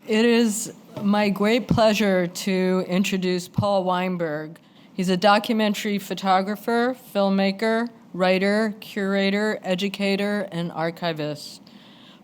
It is my great pleasure to introduce Paul Weinberg. He's a documentary photographer, filmmaker, writer, curator, educator, and archivist.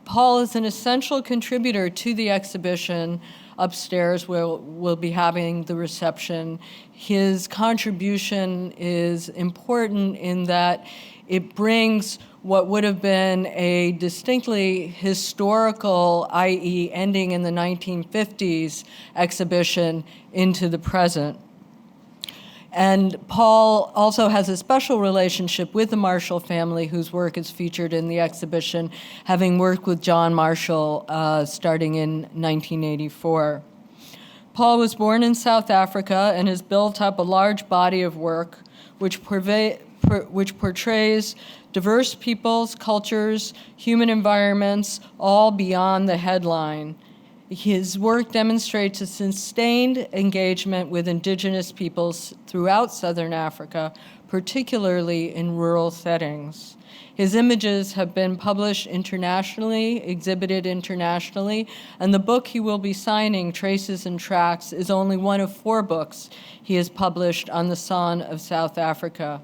Paul is an essential contributor to the exhibition upstairs where we'll be having the reception. His contribution is important in that it brings what would have been a distinctly historical, i.e. ending in the 1950s exhibition into the present. And Paul also has a special relationship with the Marshall family, whose work is featured in the exhibition, having worked with John Marshall starting in 1984. Paul was born in South Africa and has built up a large body of work which portrays diverse peoples, cultures, human environments, all beyond the headline. His work demonstrates a sustained engagement with Indigenous peoples throughout Southern Africa, particularly in rural settings. His images have been published internationally, exhibited internationally, and the book he will be signing, Traces and Tracks, is only one of 4 books he has published on the San of South Africa.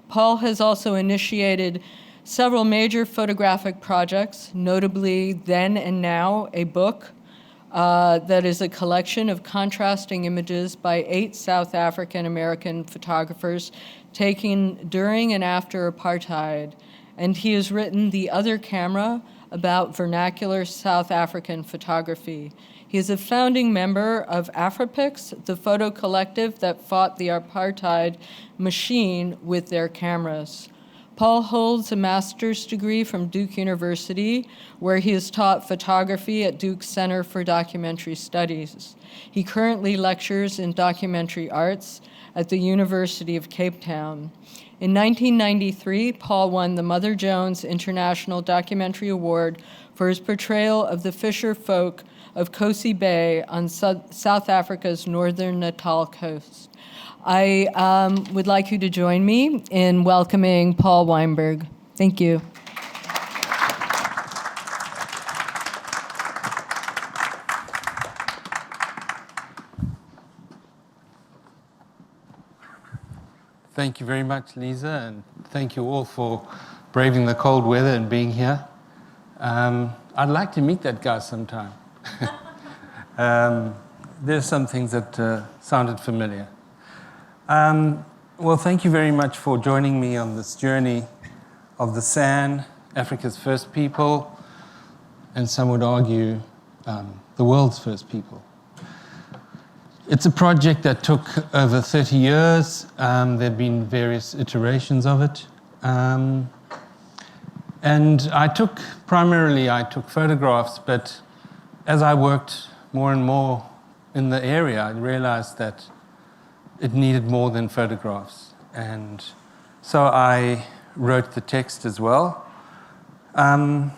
Paul has also initiated several major photographic projects, notably Then and Now, a book that is a collection of contrasting images by 8 South African American photographers taken during and after apartheid. And he has written The Other Camera about vernacular South African photography. He is a founding member of Afropix, the photo collective that fought the apartheid machine with their cameras. Paul holds a master's degree from Duke University, where he has taught photography at Duke Center for Documentary Studies. He currently lectures in documentary arts at the University of Cape Town. In 1993, Paul won the Mother Jones International Documentary Award for his portrayal of the fisher folk of Kosi Bay on South Africa's northern Natal coast. I would like you to join me in welcoming Paul Weinberg. Thank you. Thank you very much, Lisa, and thank you all for braving the cold weather and being here. I'd like to meet that guy sometime. There's some things that sounded familiar. Well, thank you very much for joining me on this journey of the San, Africa's first people, and some would argue the world's first people. It's a project that took over 30 years. There have been various iterations of it. And I took photographs, but as I worked more and more in the area, I realized that it needed more than photographs. And so I wrote the text as well. And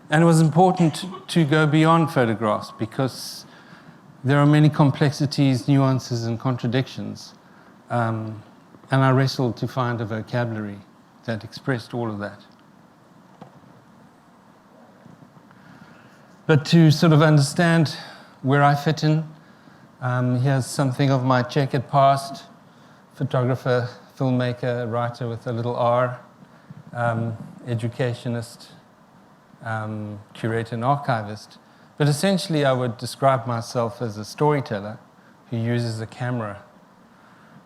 it was important to go beyond photographs because there are many complexities, nuances, and contradictions. And I wrestled to find a vocabulary that expressed all of that. But to sort of understand where I fit in, here's something of my checkered past: photographer, filmmaker, writer with a little R, educationist, curator, and archivist. But essentially, I would describe myself as a storyteller who uses a camera.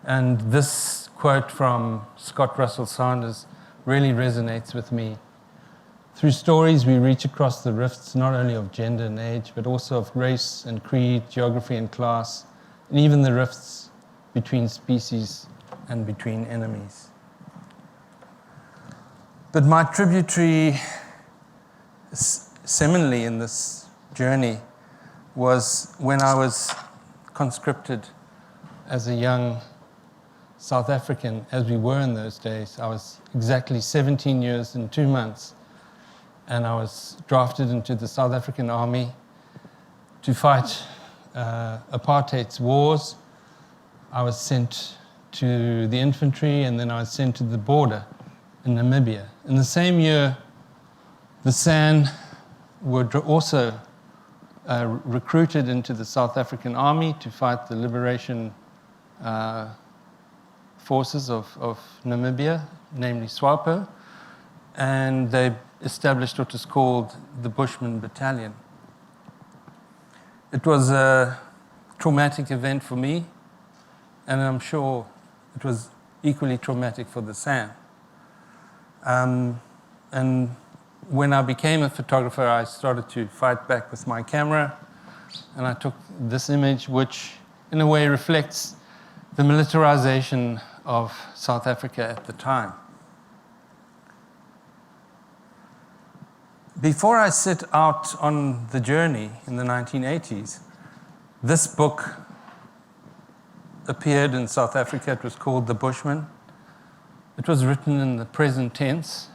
And this quote from Scott Russell Sanders really resonates with me. Through stories, we reach across the rifts not only of gender and age, but also of race and creed, geography and class, and even the rifts between species and between enemies. But my tributary seminally in this journey was when I was conscripted as a young South African, as we were in those days. I was exactly 17 years and 2 months, and I was drafted into the South African Army to fight apartheid's wars. I was sent to the infantry, and then I was sent to the border in Namibia. In the same year, the San were also recruited into the South African army to fight the liberation forces of Namibia, namely SWAPO, and they established what is called the Bushman Battalion. It was a traumatic event for me, and I'm sure it was equally traumatic for the San. And when I became a photographer, I started to fight back with my camera, and I took this image, which in a way reflects the militarization of South Africa at the time. Before I set out on the journey in the 1980s, this book appeared in South Africa. It was called The Bushman. It was written in the present tense.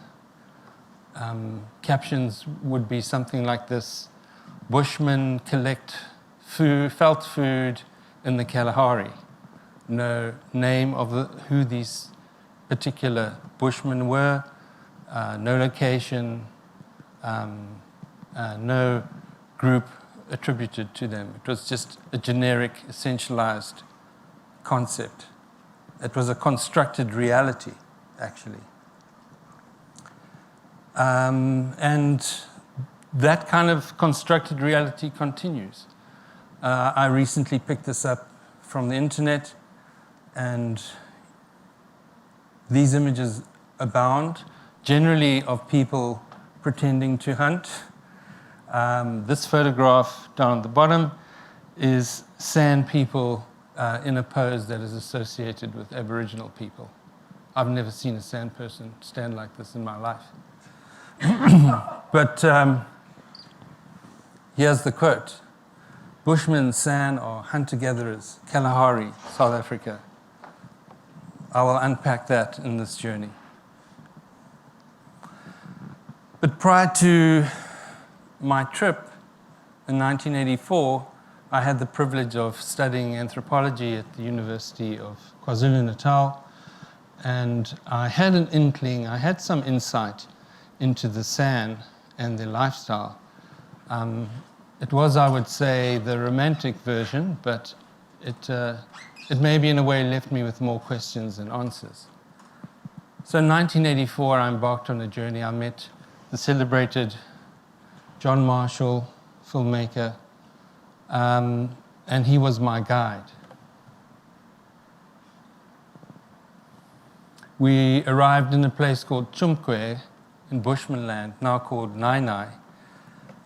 Captions would be something like this: Bushmen collect food, felt food in the Kalahari. No name of who these particular Bushmen were, no location, no group attributed to them. It was just a generic, essentialized concept. It was a constructed reality, actually. And that kind of constructed reality continues. I recently picked this up from the internet, and these images abound, generally of people pretending to hunt. This photograph down at the bottom is San people in a pose that is associated with Aboriginal people. I've never seen a San person stand like this in my life. But here's the quote: Bushman and San are hunter-gatherers, Kalahari, South Africa. I will unpack that in this journey. But prior to my trip in 1984, I had the privilege of studying anthropology at the University of KwaZulu-Natal, and I had an inkling, I had some insight into the San and their lifestyle. It was, I would say, the romantic version, but it maybe in a way left me with more questions than answers. So in 1984, I embarked on a journey. I met the celebrated John Marshall, filmmaker, and he was my guide. We arrived in a place called Chumkwe in Bushman land, now called Nai,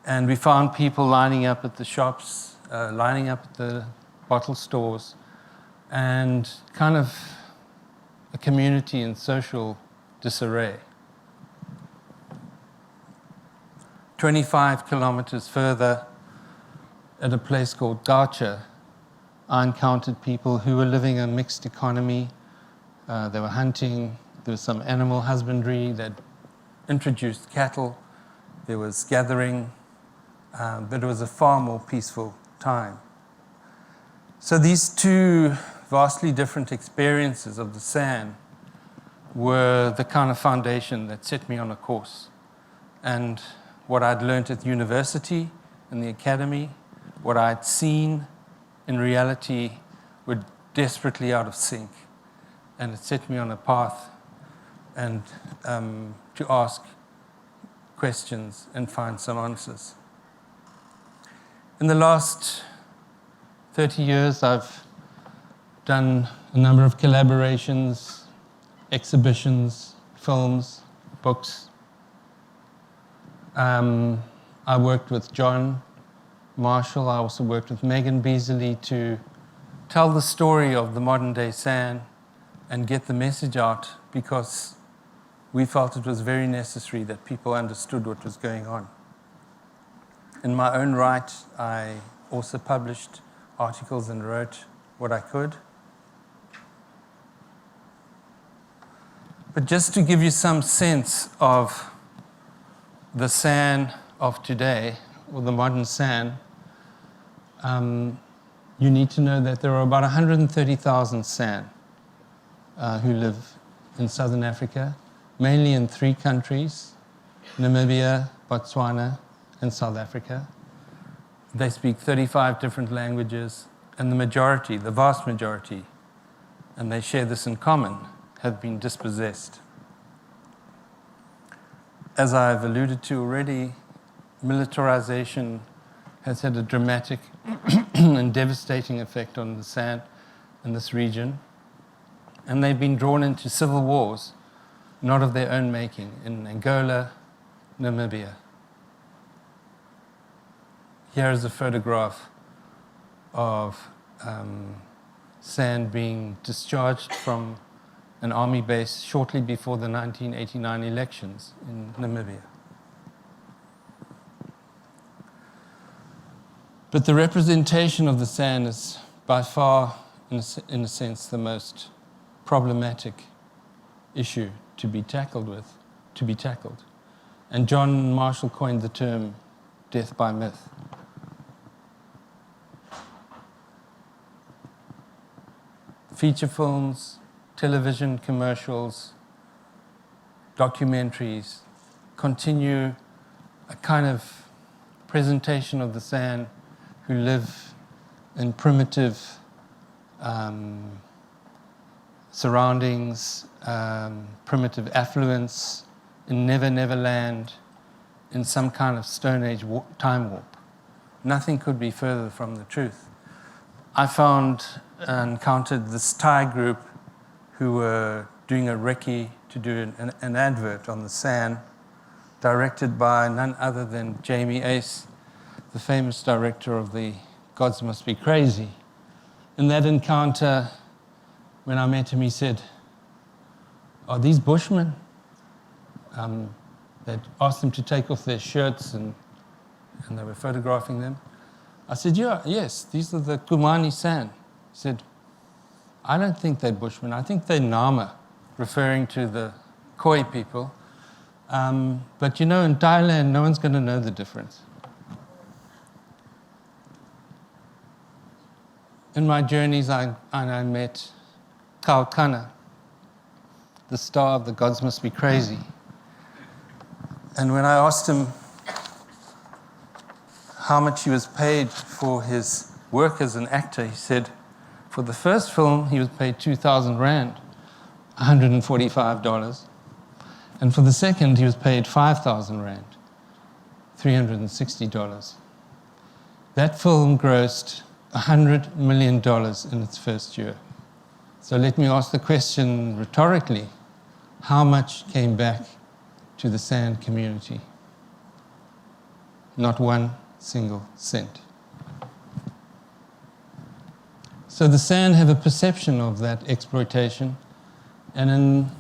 and we found people lining up at the shops, lining up at the bottle stores, and kind of a community in social disarray. 25 kilometers further, at a place called Gaucha, I encountered people who were living a mixed economy. They were hunting, there was some animal husbandry that introduced cattle, there was gathering, but it was a far more peaceful time. So these two vastly different experiences of the San were the kind of foundation that set me on a course. And what I'd learned at university, in the academy, what I'd seen in reality were desperately out of sync. And it set me on a path and to ask questions and find some answers. In the last 30 years, I've done a number of collaborations, exhibitions, films, books. I worked with John Marshall. I also worked with Megan Beasley to tell the story of the modern day San and get the message out, because we felt it was very necessary that people understood what was going on. In my own right, I also published articles and wrote what I could. But just to give you some sense of the San of today, or the modern San, you need to know that there are about 130,000 San who live in southern Africa, mainly in 3 countries, Namibia, Botswana, and South Africa. They speak 35 different languages, and the majority, the vast majority, and they share this in common, have been dispossessed. As I've alluded to already, militarization has had a dramatic and devastating effect on the San in this region, and they've been drawn into civil wars, not of their own making, in Angola, Namibia. Here is a photograph of San being discharged from an army base shortly before the 1989 elections in Namibia. But the representation of the San is by far, in a sense, the most problematic issue to be tackled. And John Marshall coined the term death by myth. Feature films, television commercials, documentaries continue a kind of presentation of the San who live in primitive surroundings, primitive affluence, in Never Never Land, in some kind of Stone Age time warp. Nothing could be further from the truth. I encountered this Thai group who were doing a recce to do an advert on the San, directed by none other than Jamie Ace, the famous director of the Gods Must Be Crazy. In that encounter, when I met him, he said, "Are these Bushmen?" They'd asked them to take off their shirts and they were photographing them. I said, yes, these are the Kumani San. He said, "I don't think they're Bushmen. I think they're Nama," referring to the Khoi people. But in Thailand, no one's going to know the difference. In my journeys, I met Kalkana, the star of the Gods Must Be Crazy. And when I asked him how much he was paid for his work as an actor, he said, for the first film, he was paid 2,000 Rand, $145. And for the second, he was paid 5,000 Rand, $360. That film grossed $100 million in its first year. So let me ask the question rhetorically, how much came back to the San community? Not one single cent. So the San have a perception of that exploitation, and in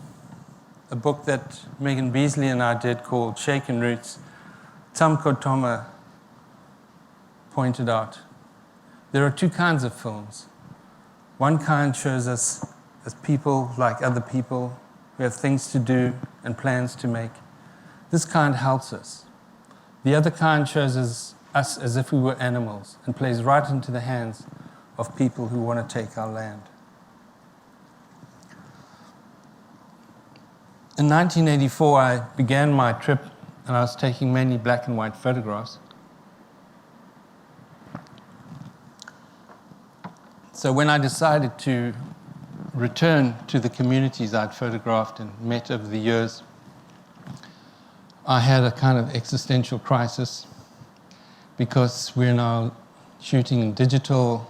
a book that Megan Beasley and I did called Shaken Roots, Tam Kotoma pointed out there are two kinds of films. One kind shows us as people like other people who have things to do and plans to make. This kind helps us. The other kind shows us as if we were animals and plays right into the hands of people who want to take our land. In 1984, I began my trip, and I was taking mainly black and white photographs. So when I decided to return to the communities I'd photographed and met over the years, I had a kind of existential crisis because we're now shooting in digital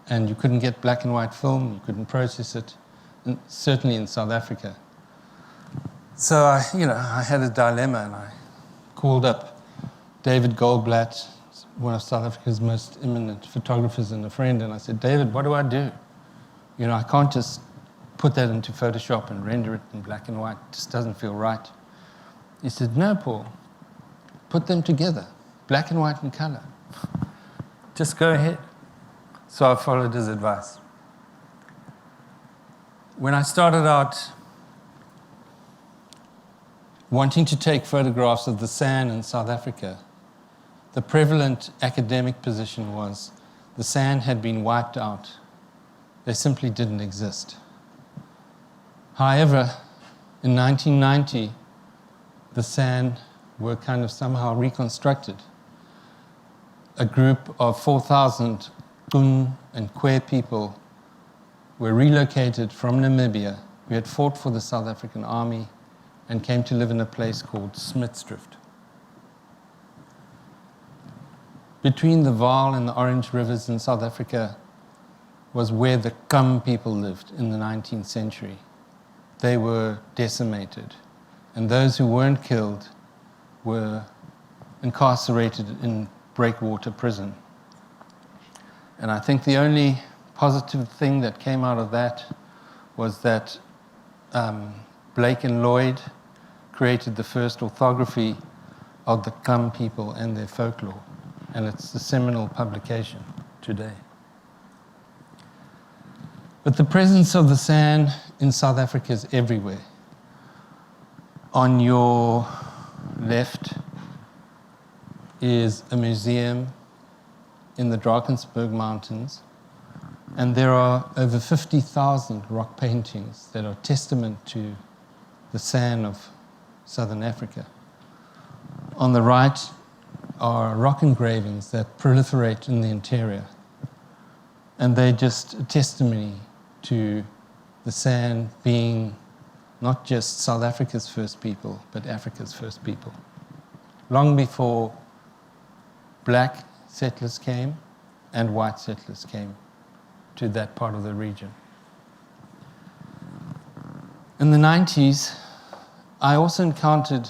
and you couldn't get black and white film, you couldn't process it, and certainly in South Africa. So I had a dilemma, and I called up David Goldblatt, one of South Africa's most eminent photographers and a friend, and I said, "David, what do I do? I can't just put that into Photoshop and render it in black and white. It just doesn't feel right." He said, "No, Paul, put them together, black and white and color. Just go ahead." So I followed his advice. When I started out wanting to take photographs of the San in South Africa, the prevalent academic position was the San had been wiped out. They simply didn't exist. However, in 1990, the San were kind of somehow reconstructed. a group of 4,000 Kun and Kwe people were relocated from Namibia, who had fought for the South African army and came to live in a place called Smitsdrift. Between the Vaal and the Orange rivers in South Africa was where the Kam people lived in the 19th century. They were decimated, and those who weren't killed were incarcerated in breakwater prison. And I think the only positive thing that came out of that was that Blake and Lloyd created the first orthography of the Kam people and their folklore, and it's the seminal publication today. But the presence of the San in South Africa is everywhere. On your left is a museum in the Drakensberg Mountains, and there are over 50,000 rock paintings that are testament to the San of Southern Africa. On the right are rock engravings that proliferate in the interior, and they're just a testimony to the San being not just South Africa's first people, but Africa's first people. Long before black settlers came and white settlers came to that part of the region. In the 90s, I also encountered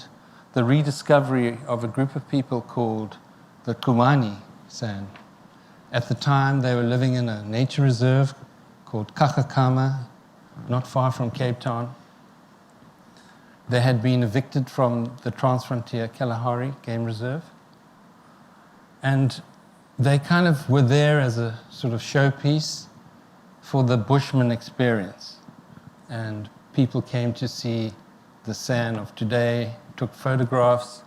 the rediscovery of a group of people called the Kumani San. At the time, they were living in a nature reserve called Kakakama, not far from Cape Town. They had been evicted from the Transfrontier Kalahari Game Reserve, and they kind of were there as a sort of showpiece for the Bushman experience. And people came to see the San of today, took photographs.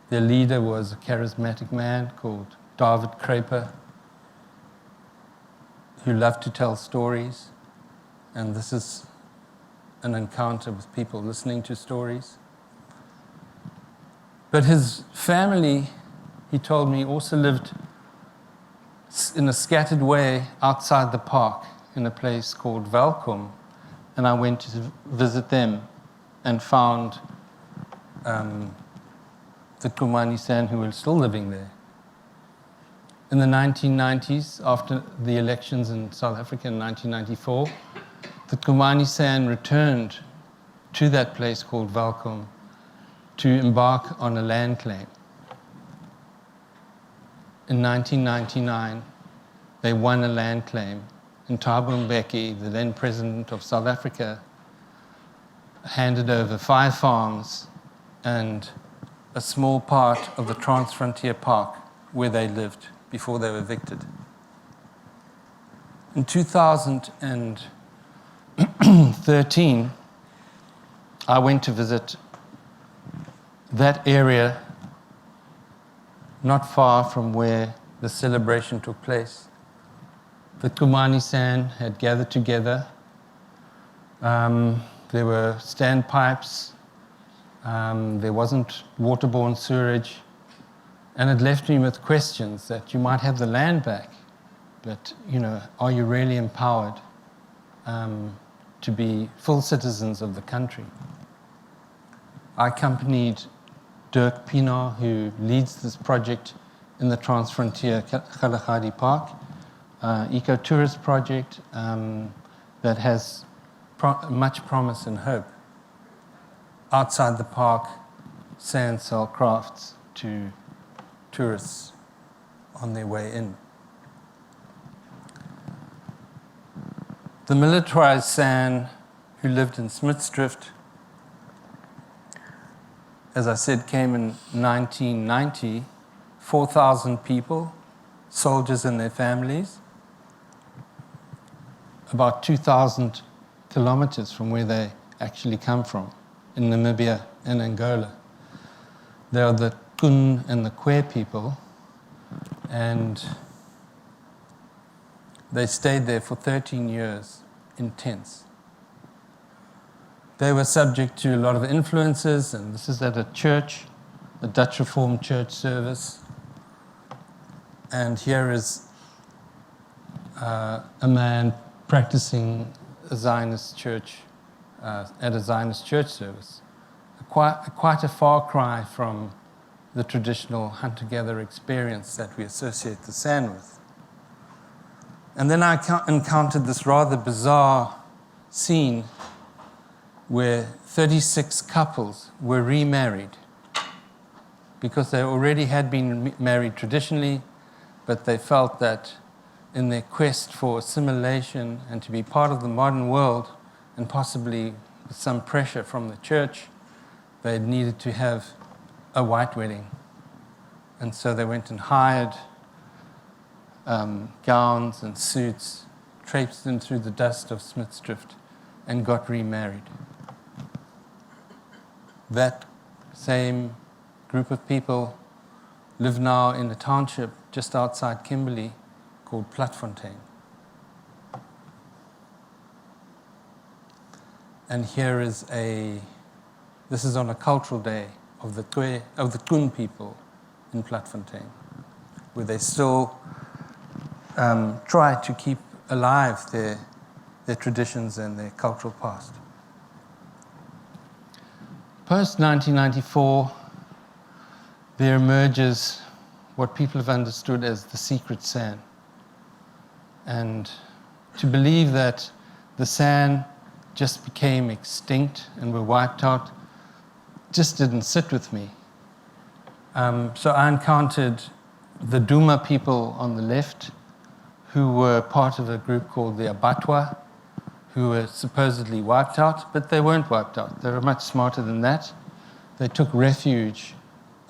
Their leader was a charismatic man called David Kraper, who loved to tell stories. And this is an encounter with people listening to stories. But his family, he told me, also lived in a scattered way outside the park in a place called Welkom. And I went to visit them and found the Kumani San who were still living there. In the 1990s, after the elections in South Africa in 1994, the Kumani San returned to that place called Welkom to embark on a land claim. In 1999, they won a land claim, and Thabo Mbeki, the then president of South Africa, handed over 5 farms and a small part of the Transfrontier Park where they lived before they were evicted. In 2013, I went to visit that area not far from where the celebration took place. The Kumani San had gathered together. There were standpipes. There wasn't waterborne sewerage. And it left me with questions that you might have the land back, but, are you really empowered to be full citizens of the country? I accompanied Dirk Pienaar, who leads this project in the Transfrontier Kalahari Park, eco-tourist project that has much promise and hope. Outside the park, sand sell crafts to tourists on their way in. The militarized San who lived in Smitsdrift, as I said, came in 1990, 4,000 people, soldiers and their families, about 2,000 kilometers from where they actually come from, in Namibia and Angola. They are the Kun and the Kwe people, and they stayed there for 13 years in tents. They were subject to a lot of influences, and this is at a church, a Dutch Reformed church service. And here is a man practicing a Zionist church, at a Zionist church service. Quite a far cry from the traditional hunter-gatherer experience that we associate the San with. And then I encountered this rather bizarre scene where 36 couples were remarried because they already had been married traditionally, but they felt that in their quest for assimilation and to be part of the modern world, and possibly with some pressure from the church, they needed to have a white wedding. And so they went and hired gowns and suits, traipsed them through the dust of Smith's Drift, and got remarried. That same group of people live now in a township just outside Kimberley called Platfontein. And here is this is on a cultural day of the Kun people in Platfontein, where they still try to keep alive their traditions and their cultural past. Post-1994, there emerges what people have understood as the secret San. And to believe that the San just became extinct and were wiped out just didn't sit with me. So I encountered the Duma people on the left, who were part of a group called the Abatwa, who were supposedly wiped out, but they weren't wiped out. They were much smarter than that. They took refuge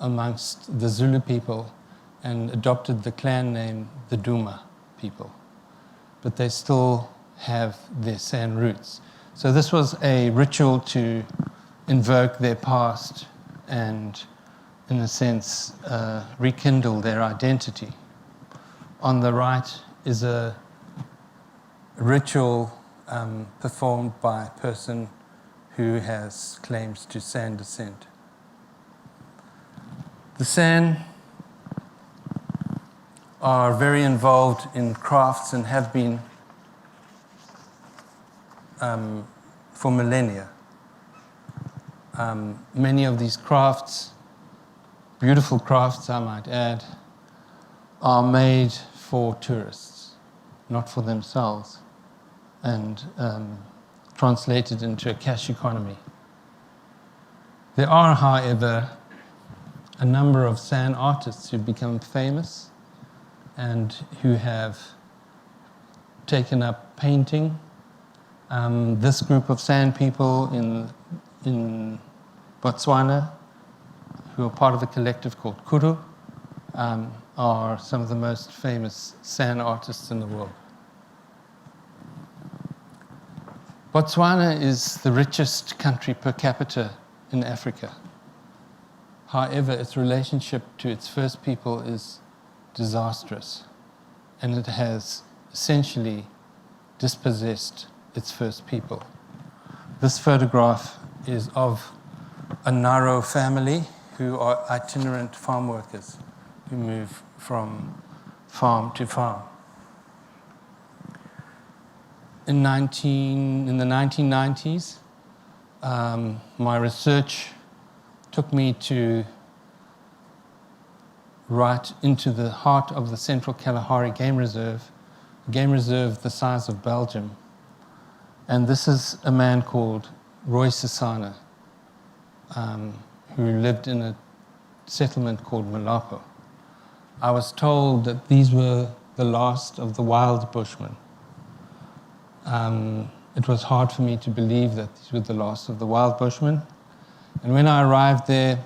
amongst the Zulu people and adopted the clan name the Duma people. But they still have their San roots. So this was a ritual to invoke their past and, in a sense, rekindle their identity. On the right is a ritual performed by a person who has claims to San descent. The San are very involved in crafts and have been for millennia. Many of these crafts, beautiful crafts I might add, are made for tourists, not for themselves, and translated into a cash economy. There are, however, a number of San artists who've become famous and who have taken up painting. This group of San people in Botswana, who are part of a collective called Kuru, are some of the most famous San artists in the world. Botswana is the richest country per capita in Africa. However, its relationship to its first people is disastrous, and it has essentially dispossessed its first people. This photograph is of a Naro family who are itinerant farm workers who move from farm to farm. In the 1990s, my research took me to right into the heart of the Central Kalahari Game Reserve the size of Belgium. And this is a man called Roy Sisana, who lived in a settlement called Morocco. I was told that these were the last of the wild Bushmen. It was hard for me to believe that these were the last of the wild Bushmen. And when I arrived there,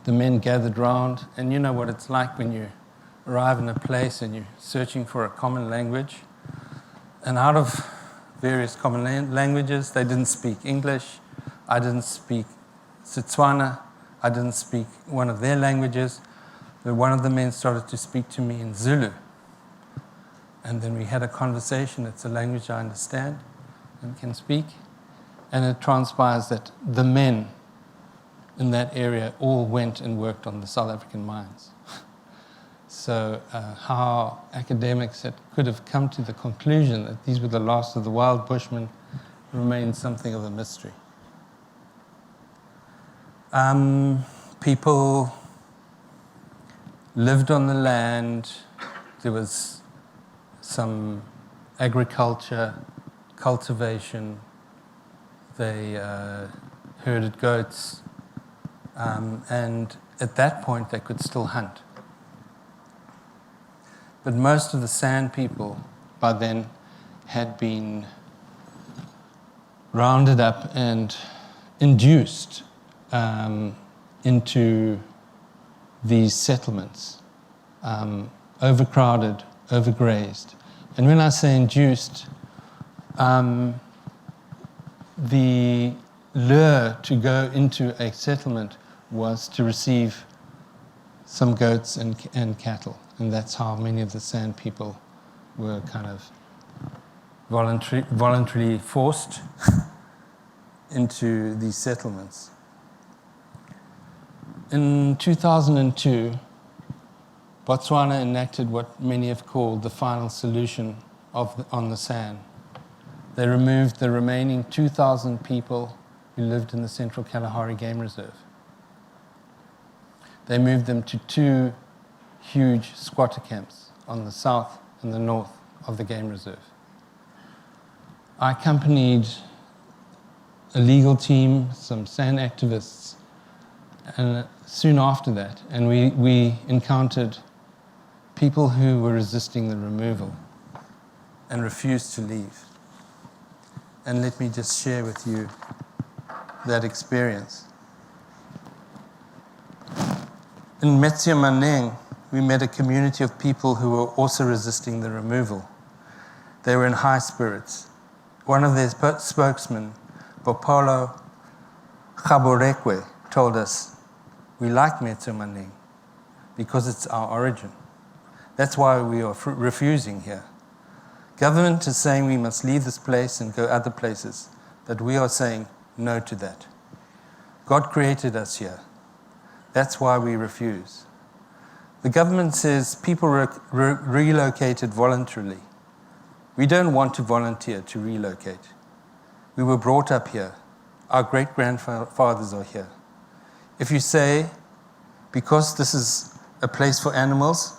the men gathered round, and you know what it's like when you arrive in a place and you're searching for a common language. And out of various common languages, they didn't speak English, I didn't speak Setswana, I didn't speak one of their languages, but one of the men started to speak to me in Zulu. And then we had a conversation. It's a language I understand and can speak. And it transpires that the men in that area all went and worked on the South African mines. So how academics could have come to the conclusion that these were the last of the wild Bushmen remains something of a mystery. People lived on the land. There was some agriculture, cultivation. They herded goats. And at that point, they could still hunt. But most of the San people by then had been rounded up and induced into these settlements, overcrowded, overgrazed. And when I say induced, the lure to go into a settlement was to receive some goats and cattle. And that's how many of the San people were kind of voluntarily forced into these settlements. In 2002, Botswana enacted what many have called the final solution on the San. They removed the remaining 2,000 people who lived in the Central Kalahari Game Reserve. They moved them to 2 huge squatter camps on the south and the north of the game reserve. I accompanied a legal team, some San activists, and soon after that, and we encountered people who were resisting the removal and refused to leave. And let me just share with you that experience. In Metziamaneng, we met a community of people who were also resisting the removal. They were in high spirits. One of their spokesmen, Bopolo Gaborekwe, told us, "We like Metziamaneng because it's our origin. That's why we are refusing here. Government is saying we must leave this place and go other places, but we are saying no to that. God created us here. That's why we refuse. The government says people relocated voluntarily. We don't want to volunteer to relocate. We were brought up here. Our great-grandfathers are here. If you say, because this is a place for animals,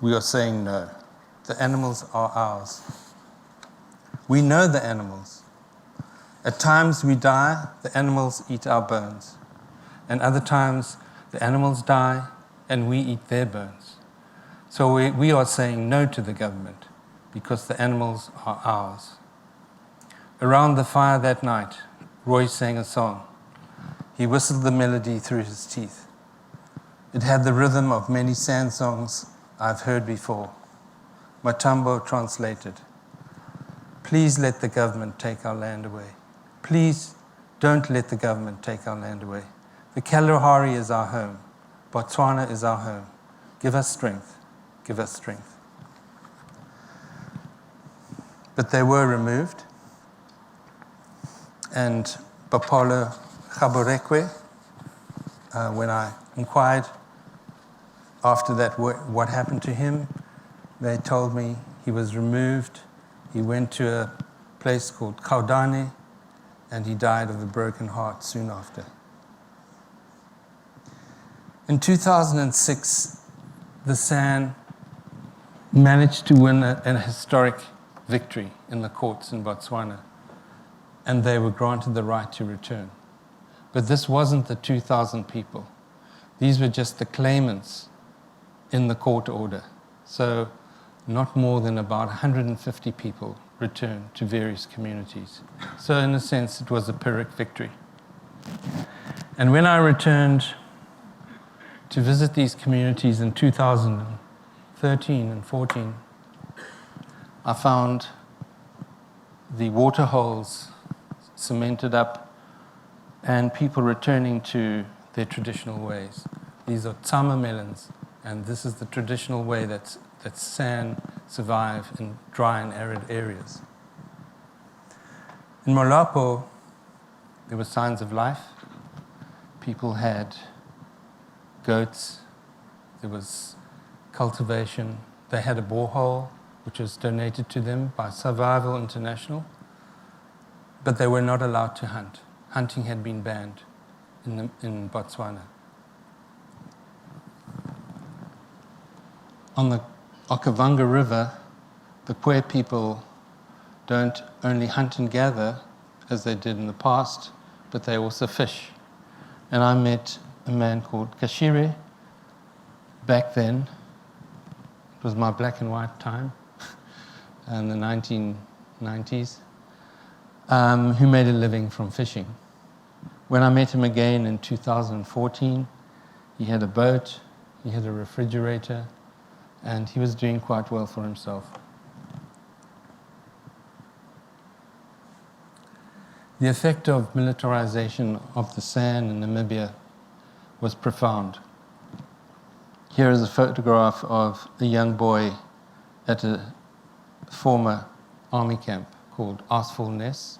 we are saying no. The animals are ours. We know the animals. At times we die, the animals eat our bones. And other times the animals die and we eat their bones. So we are saying no to the government because the animals are ours." Around the fire that night, Roy sang a song. He whistled the melody through his teeth. It had the rhythm of many San songs I've heard before. Matambo translated, "Please let the government take our land away. Please don't let the government take our land away. The Kalahari is our home. Botswana is our home. Give us strength. Give us strength." But they were removed. And Bapolo Gaborekwe, when I inquired after that what happened to him, they told me he was removed. He went to a place called Kaudane, and he died of a broken heart soon after. In 2006, the San managed to win an historic victory in the courts in Botswana, and they were granted the right to return. But this wasn't the 2,000 people. These were just the claimants in the court order. So not more than about 150 people returned to various communities. So in a sense, it was a Pyrrhic victory. And when I returned to visit these communities in 2013 and 14, I found the water holes cemented up and people returning to their traditional ways. These are tsama melons, and this is the traditional way that San survive in dry and arid areas. In Morocco, there were signs of life. People had goats. There was cultivation. They had a borehole, which was donated to them by Survival International, but they were not allowed to hunt. Hunting had been banned in Botswana. On the Okavango River, the Khwe people don't only hunt and gather, as they did in the past, but they also fish. And I met a man called Kashire back then. It was my black and white time in the 1990s, who made a living from fishing. When I met him again in 2014, he had a boat, he had a refrigerator, and he was doing quite well for himself. The effect of militarization of the San in Namibia was profound. Here is a photograph of a young boy at a former army camp called Aasvolnest,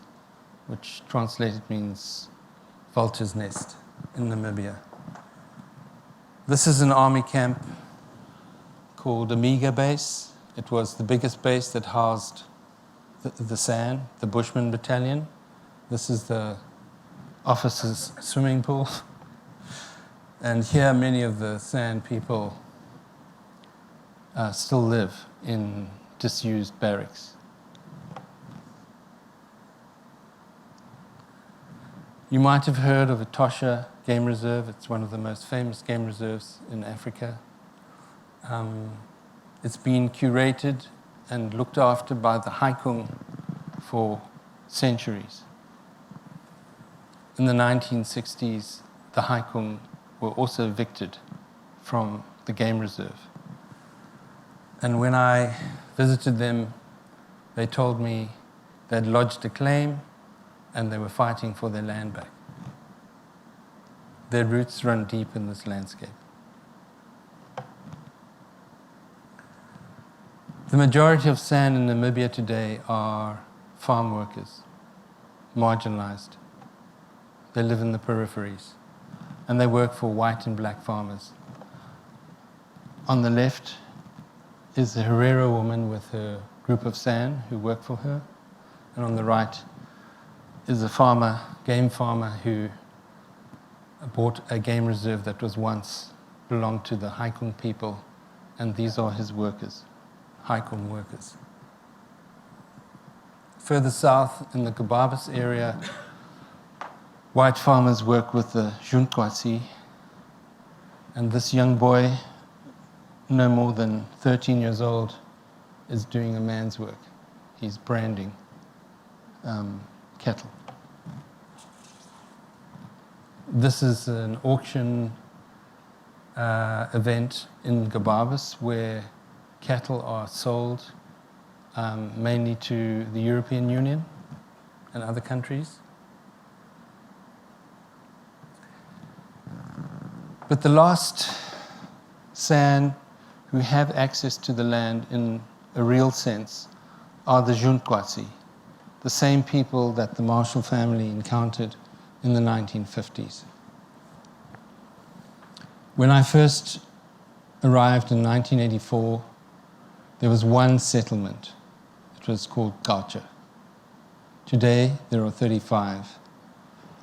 which translated means vulture's nest in Namibia. This is an army camp called Amiga Base. It was the biggest base that housed the San, the Bushman battalion. This is the officers' swimming pool. And here many of the San people still live in disused barracks. You might have heard of Etosha Game Reserve. It's one of the most famous game reserves in Africa. It's been curated and looked after by the Haikung for centuries. In the 1960s, the Haikung were also evicted from the game reserve. And when I visited them, they told me they'd lodged a claim and they were fighting for their land back. Their roots run deep in this landscape. The majority of San in Namibia today are farm workers, marginalized. They live in the peripheries, and they work for white and black farmers. On the left is a Herero woman with her group of San who work for her, and on the right is a farmer, game farmer, who bought a game reserve that was once belonged to the Haikung people, and these are his workers, Haikung workers. Further south in the Gababis area, white farmers work with the Junkwasi, and this young boy, no more than 13 years old, is doing a man's work. He's branding cattle. This is an auction event in Gababis where cattle are sold mainly to the European Union and other countries. But the last San who have access to the land in a real sense are the Junkwasi, the same people that the Marshall family encountered in the 1950s. When I first arrived in 1984, there was one settlement. It was called Gaucha. Today, there are 35,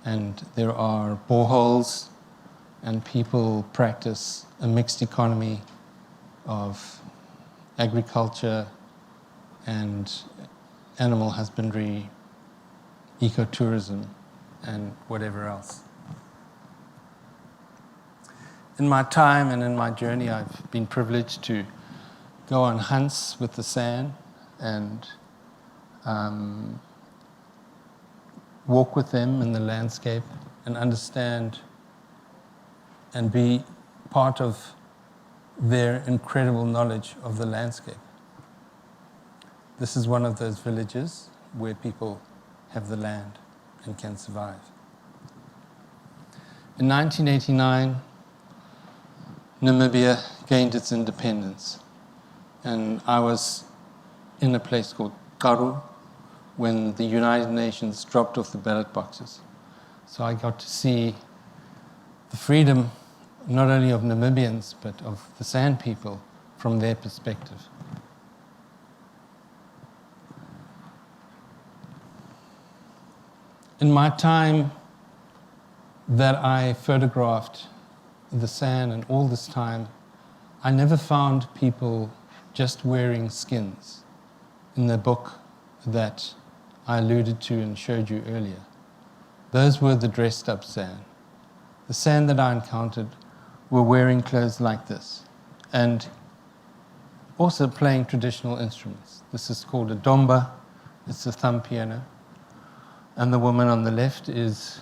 and there are boreholes, and people practice a mixed economy of agriculture and animal husbandry, ecotourism, and whatever else. In my time and in my journey, I've been privileged to go on hunts with the San and walk with them in the landscape and understand and be part of their incredible knowledge of the landscape. This is one of those villages where people have the land and can survive. In 1989, Namibia gained its independence, and I was in a place called Karoo when the United Nations dropped off the ballot boxes. So I got to see the freedom not only of Namibians but of the San people from their perspective. In my time that I photographed the San, and all this time, I never found people just wearing skins in the book that I alluded to and showed you earlier. Those were the dressed up San. The San that I encountered were wearing clothes like this and also playing traditional instruments. This is called a domba, it's a thumb piano. And the woman on the left is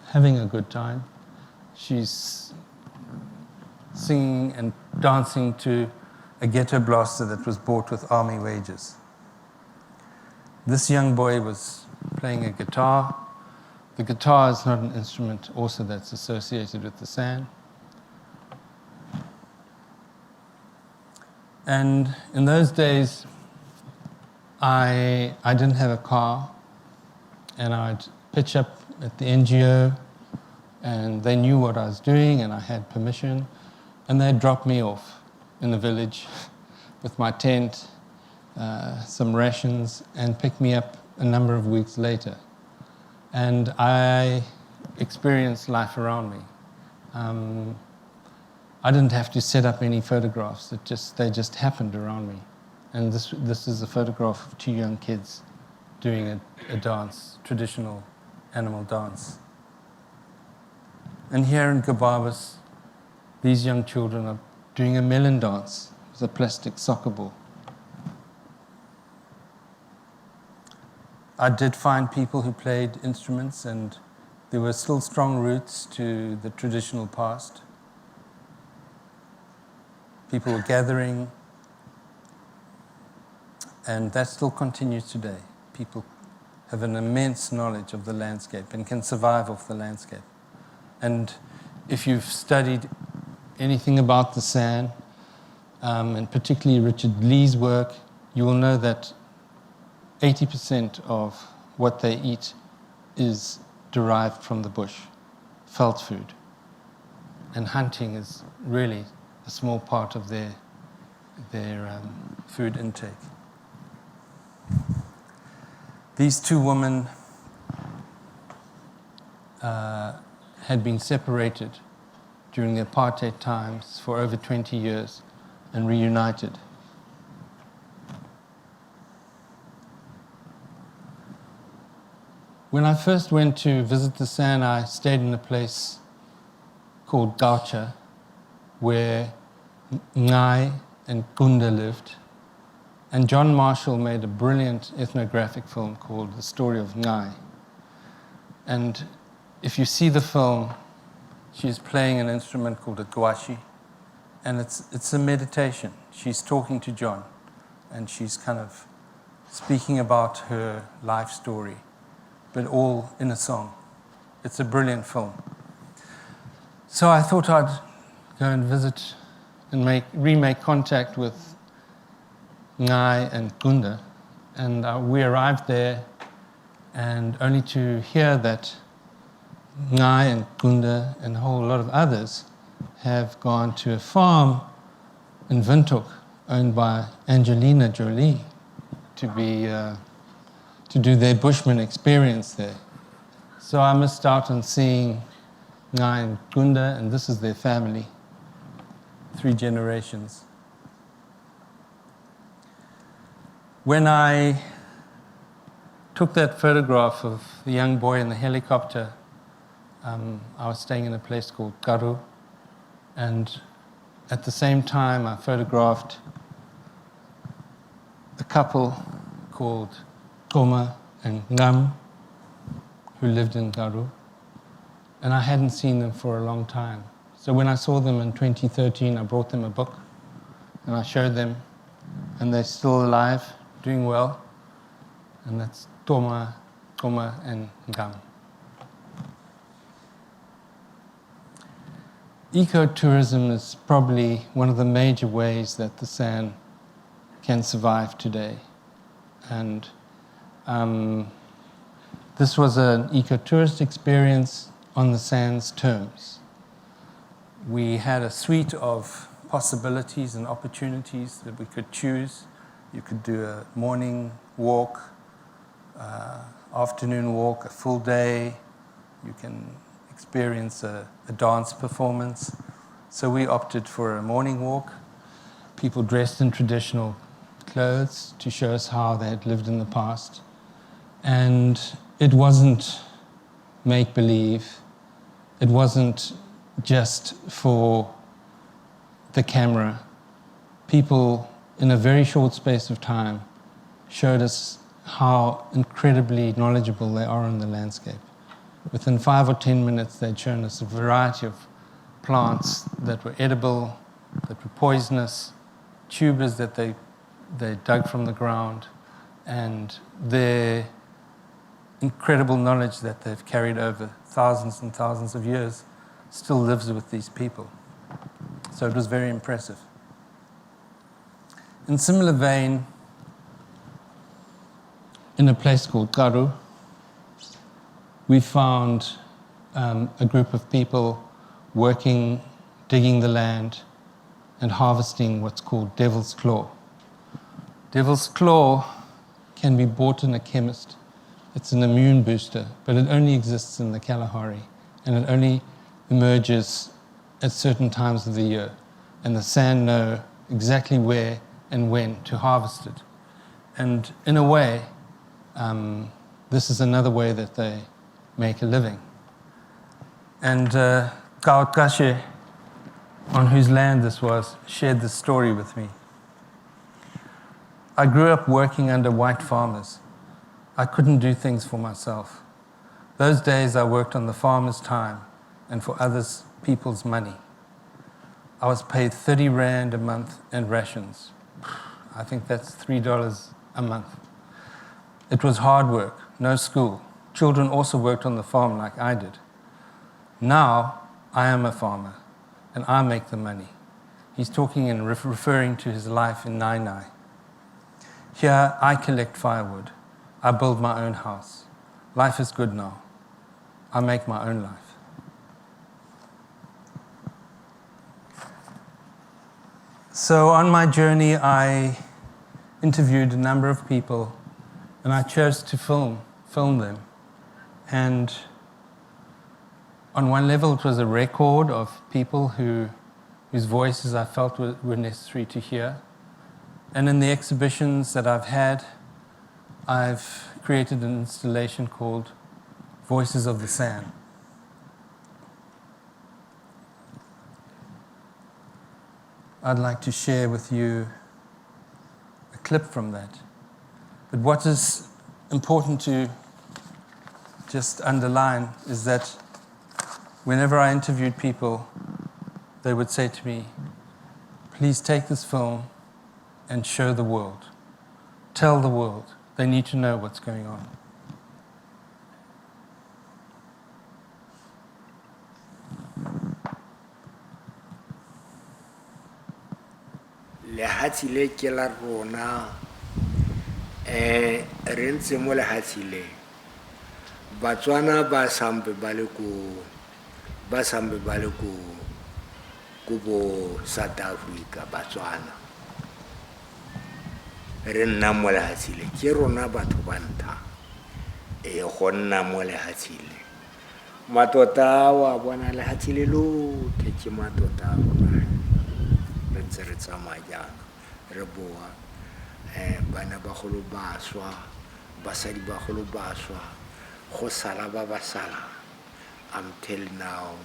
having a good time. She's singing and dancing to a ghetto blaster that was bought with army wages. This young boy was playing a guitar. The guitar is not an instrument also that's associated with the San. And in those days, I didn't have a car, and I'd pitch up at the NGO, and they knew what I was doing, and I had permission, and they'd drop me off in the village with my tent, some rations, and pick me up a number of weeks later. And I experienced life around me. I didn't have to set up any photographs. They just happened around me. And this is a photograph of two young kids doing a dance, traditional animal dance. And here in Gababas, these young children are doing a melon dance with a plastic soccer ball. I did find people who played instruments, and there were still strong roots to the traditional past. People were gathering, and that still continues today. People have an immense knowledge of the landscape and can survive off the landscape. And if you've studied anything about the San, and particularly Richard Lee's work, you will know that 80% of what they eat is derived from the bush, felt food. And hunting is really a small part of their food intake. These two women had been separated during the apartheid times for over 20 years and reunited. When I first went to visit the San, I stayed in a place called Gaucha, where Ngai and Gunda lived. And John Marshall made a brilliant ethnographic film called The Story of Ngai. And if you see the film, she's playing an instrument called a gwashi, and it's a meditation. She's talking to John, and she's kind of speaking about her life story, but all in a song. It's a brilliant film. So I thought I'd go and visit and remake contact with Ngai and Gunda. And we arrived there, and only to hear that Ngai and Gunda and a whole lot of others have gone to a farm in Windhoek owned by Angelina Jolie to do their Bushman experience there. So I missed out on seeing Ngai and Gunda, and this is their family, 3 generations. When I took that photograph of the young boy in the helicopter, I was staying in a place called Karoo, and at the same time I photographed a couple called Koma and Ngam, who lived in Karoo, and I hadn't seen them for a long time. So when I saw them in 2013, I brought them a book, and I showed them, and they're still alive, doing well, and that's Toma, Koma, and Ngam. Ecotourism is probably one of the major ways that the San can survive today. And this was an ecotourist experience on the San's terms. We had a suite of possibilities and opportunities that we could choose. You could do a morning walk, afternoon walk, a full day. You can experience a dance performance. So we opted for a morning walk. People dressed in traditional clothes to show us how they had lived in the past. And it wasn't make-believe. It wasn't just for the camera. People, in a very short space of time, showed us how incredibly knowledgeable they are on the landscape. Within 5 or 10 minutes, they'd shown us a variety of plants that were edible, that were poisonous, tubers that they dug from the ground, and their incredible knowledge that they've carried over thousands and thousands of years still lives with these people. So it was very impressive. In similar vein, in a place called Karu, we found a group of people working, digging the land, and harvesting what's called devil's claw. Devil's claw can be bought in a chemist. It's an immune booster, but it only exists in the Kalahari, and it only emerges at certain times of the year. And the San know exactly where and when to harvest it. And in a way, this is another way that they make a living. And Kaut Kashe, on whose land this was, shared this story with me. I grew up working under white farmers. I couldn't do things for myself. Those days I worked on the farmer's time and for others people's money. I was paid 30 Rand a month in rations. I think that's $3 a month. It was hard work, no school. Children also worked on the farm like I did. Now I am a farmer and I make the money. He's talking and referring to his life in Nainai. Here I collect firewood. I build my own house. Life is good now. I make my own life. So on my journey, I interviewed a number of people, and I chose to film them. And on one level, it was a record of people whose voices I felt were necessary to hear. And in the exhibitions that I've had, I've created an installation called Voices of the San. I'd like to share with you a clip from that. But what is important to just underline is that whenever I interviewed people, they would say to me, please take this film and show the world. Tell the world. They need to know what's going on. Lehatsi le ke la rona re ntse mo lehatsi le Batswana ba sambe ba le ko bo South Africa Batswana re nna mo lehatsi le ke rona batho ba nta go nna mo lehatsi le matota wa bona lehatsi le lo ke matota re tsamaya re boa bana ba golo baswa basadi ba golo baswa go sala ba basala until now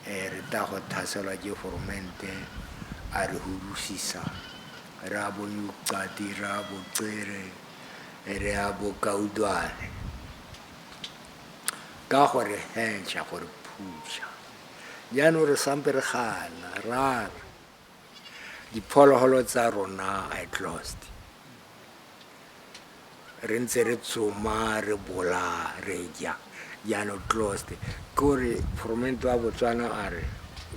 re ta go thaselwa ke formente a re hurusisa ra bo yuqati ra bo tsere re a bo kaudwane ka gore hentsha gore phusha yano re sampe re gana ra diphologolo tsa rona I closed re ntse re tsoma re bola re ja yano closed kore foromento wa Botswana a re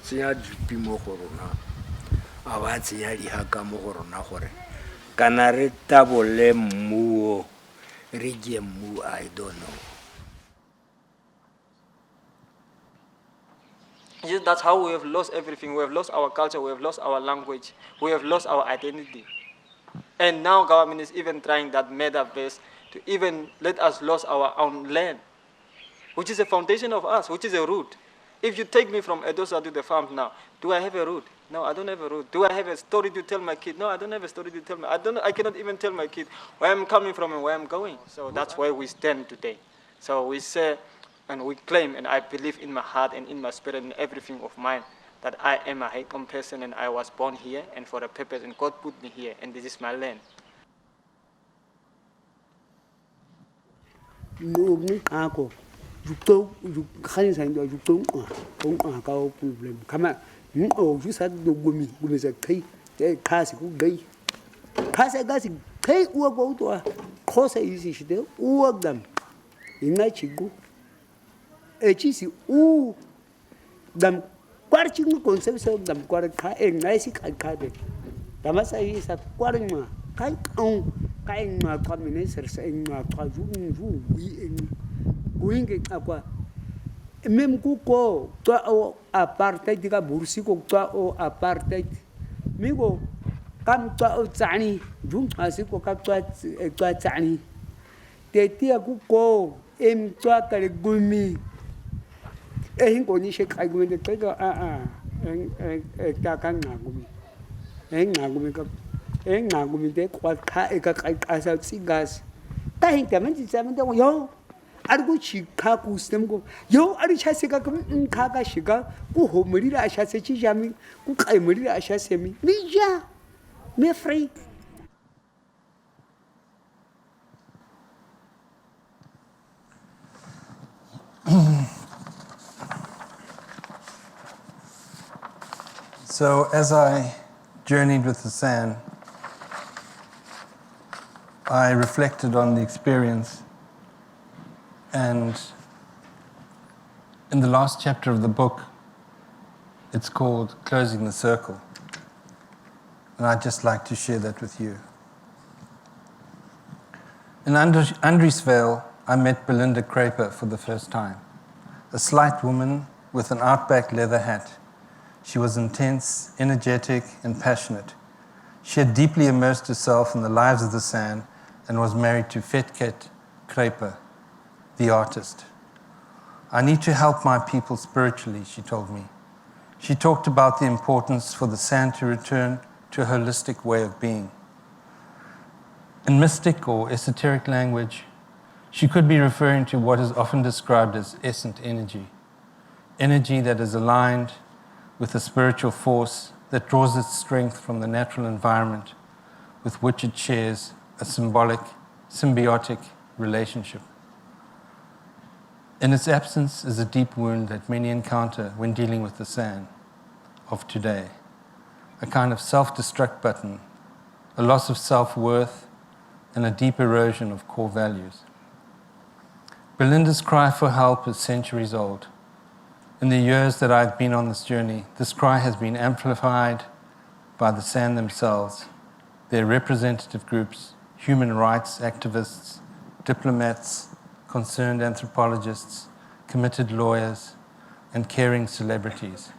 tsenya dipi mo go rona a ba tsenya di haka mo go rona gore kana re tabole mmuo re je mmu I don't know. That's how we have lost everything. We have lost our culture, we have lost our language, we have lost our identity. And now government is even trying that metaverse to even let us lose our own land, which is a foundation of us, which is a root. If you take me from Edosa to the farm now, do I have a root? No, I don't have a root. Do I have a story to tell my kid? No, I don't have a story to tell I cannot even tell my kid where I'm coming from and where I'm going. So that's where we stand today. So we say, and we claim, and I believe in my heart and in my spirit and everything of mine, that I am a Haikam person and I was born here and for a purpose, and God put me here, and this is my land. Dam kwarching conception dam kwarka e naisi kakade damasa isa kwarma kai on kai ma communist sa ma kwa vu wi en kuinge akwa même ku ko to o apartheid diga bursi ko to o apartheid migo kam to o tsani jum asiko ka to tsani te tia ku ko em to ka le gumi en ko ni she kai gumi de to ta kan na gumi ka en na gumi de kwa ka e ka asa sigas ta hin ta men ti sa men de yo argo chika ku stem go yo ari chase ka kum ka ka shiga ku ho muri ra chase chi jami ku kai muri ra chase mi ja me free. So as I journeyed with the San, I reflected on the experience, and in the last chapter of the book, it's called Closing the Circle. And I'd just like to share that with you. In Andriesvale, I met Belinda Craper for the first time, a slight woman with an outback leather hat. She was intense, energetic, and passionate. She had deeply immersed herself in the lives of the San and was married to Fetket Craper, the artist. I need to help my people spiritually, she told me. She talked about the importance for the San to return to a holistic way of being. In mystic or esoteric language, she could be referring to what is often described as essent energy, energy that is aligned with a spiritual force that draws its strength from the natural environment with which it shares a symbiotic relationship. In its absence is a deep wound that many encounter when dealing with the San of today, a kind of self-destruct button, a loss of self-worth, and a deep erosion of core values. Belinda's cry for help is centuries old. In the years that I've been on this journey, this cry has been amplified by the San themselves, their representative groups, human rights activists, diplomats, concerned anthropologists, committed lawyers, and caring celebrities.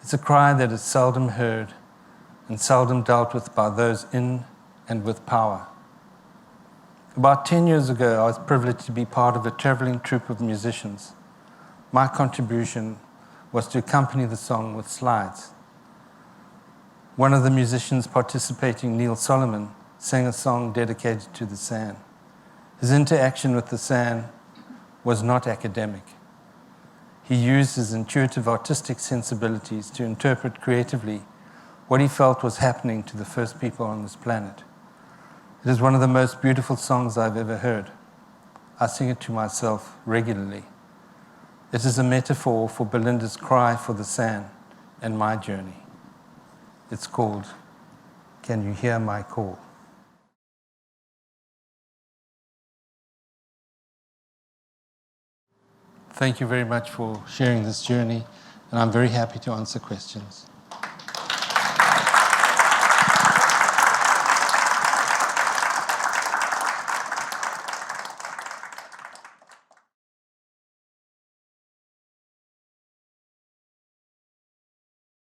It's a cry that is seldom heard and seldom dealt with by those in and with power. About 10 years ago, I was privileged to be part of a traveling troupe of musicians. My contribution was to accompany the song with slides. One of the musicians participating, Neil Solomon, sang a song dedicated to the San. His interaction with the San was not academic. He used his intuitive artistic sensibilities to interpret creatively what he felt was happening to the first people on this planet. It is one of the most beautiful songs I've ever heard. I sing it to myself regularly. It is a metaphor for Belinda's cry for the San and my journey. It's called, Can You Hear My Call? Thank you very much for sharing this journey, and I'm very happy to answer questions.